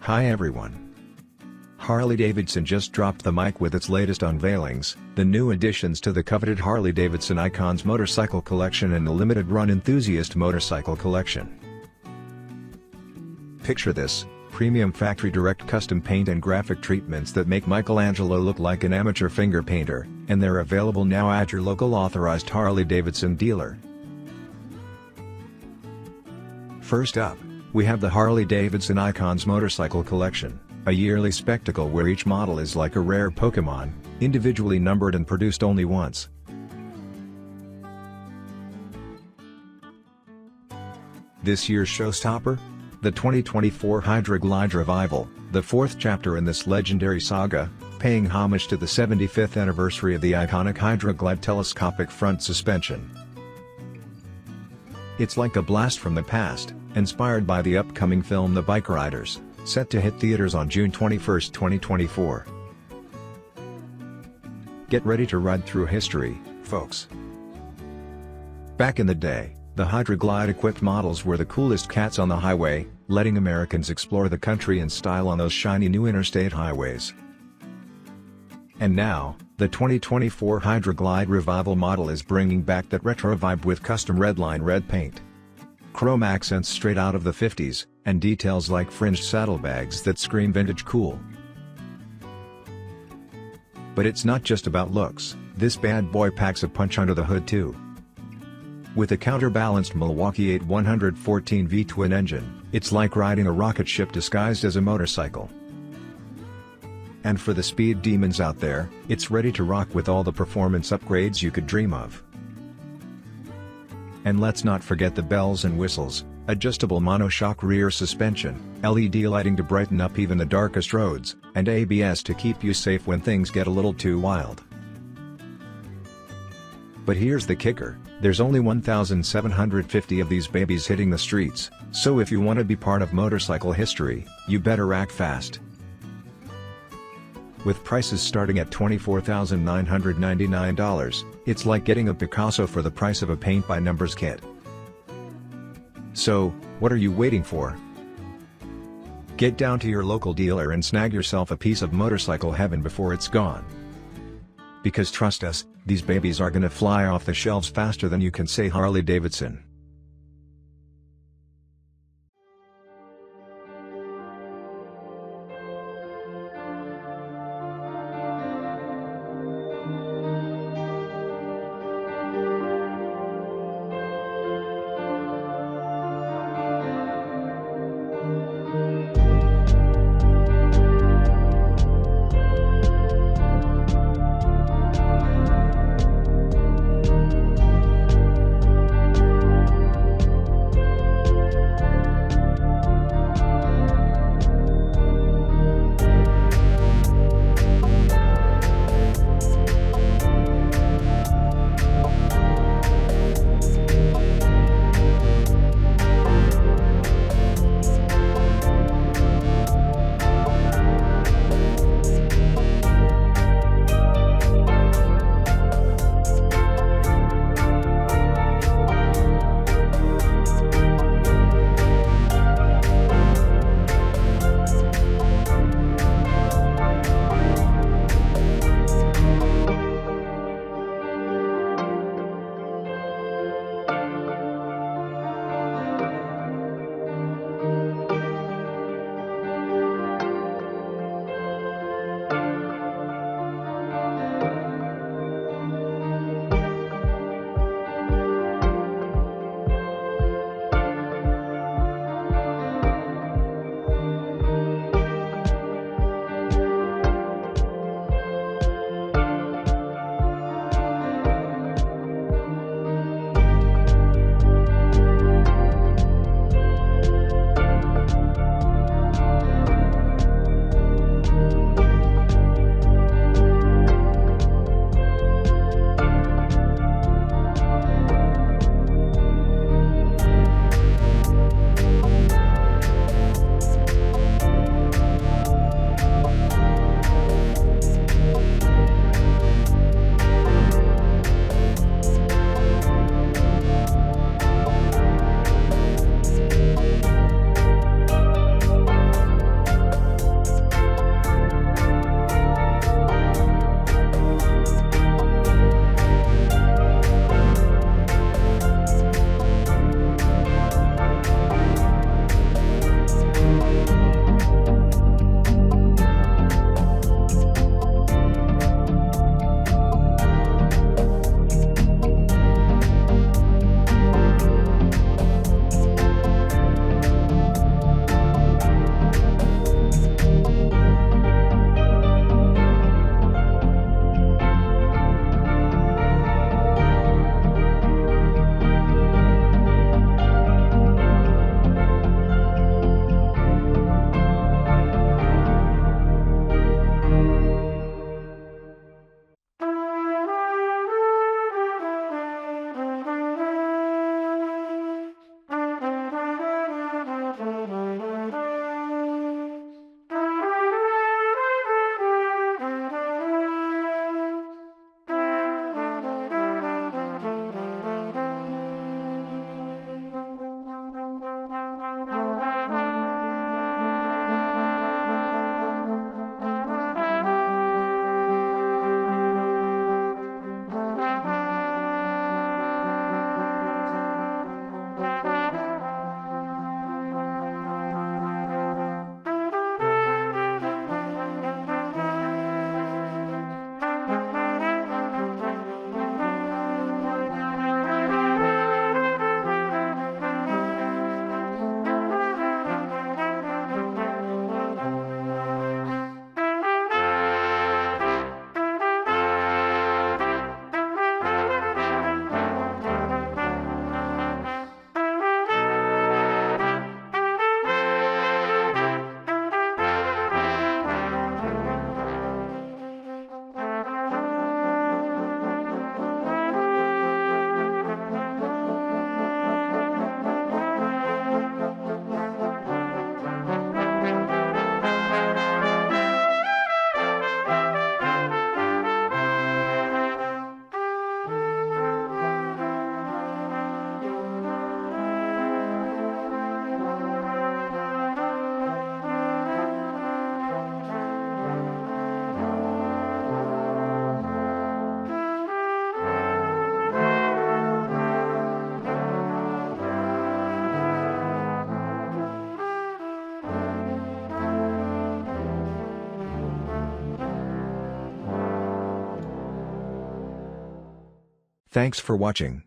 Hi everyone. Harley-Davidson just dropped the mic with its latest unveilings, the new additions to the coveted Harley-Davidson Icons Motorcycle Collection and the limited-run Enthusiast Motorcycle Collection. Picture this: premium factory direct custom paint and graphic treatments that make Michelangelo look like an amateur finger painter, and they're available now at your local authorized Harley-Davidson dealer. First up, we have the Harley-Davidson Icons Motorcycle Collection, a yearly spectacle where each model is like a rare Pokemon, individually numbered and produced only once. This year's showstopper? The 2024 Hydra-Glide Revival, the fourth chapter in this legendary saga, paying homage to the 75th anniversary of the iconic Hydra-Glide telescopic front suspension. It's like a blast from the past, inspired by the upcoming film The Bikeriders, set to hit theaters on June 21, 2024. Get ready to ride through history, folks. Back in the day, the Hydra-Glide equipped models were the coolest cats on the highway, letting Americans explore the country in style on those shiny new interstate highways. And now, the 2024 Hydra-Glide Revival model is bringing back that retro vibe with custom redline red paint, chrome accents straight out of the 50s, and details like fringed saddlebags that scream vintage cool. But it's not just about looks, this bad boy packs a punch under the hood too. With a counterbalanced MILWAUKEE-EIGHT 114V twin engine, it's like riding a rocket ship disguised as a motorcycle. And for the speed demons out there, it's ready to rock with all the performance upgrades you could dream of. And let's not forget the bells and whistles, adjustable monoshock rear suspension, LED lighting to brighten up even the darkest roads, and ABS to keep you safe when things get a little too wild. But here's the kicker: there's only 1,750 of these babies hitting the streets, so if you want to be part of motorcycle history, you better act fast. With prices starting at $24,999, it's like getting a Picasso for the price of a paint-by-numbers kit. So, what are you waiting for? Get down to your local dealer and snag yourself a piece of motorcycle heaven before it's gone. Because trust us, these babies are gonna fly off the shelves faster than you can say Harley-Davidson. Thanks for watching.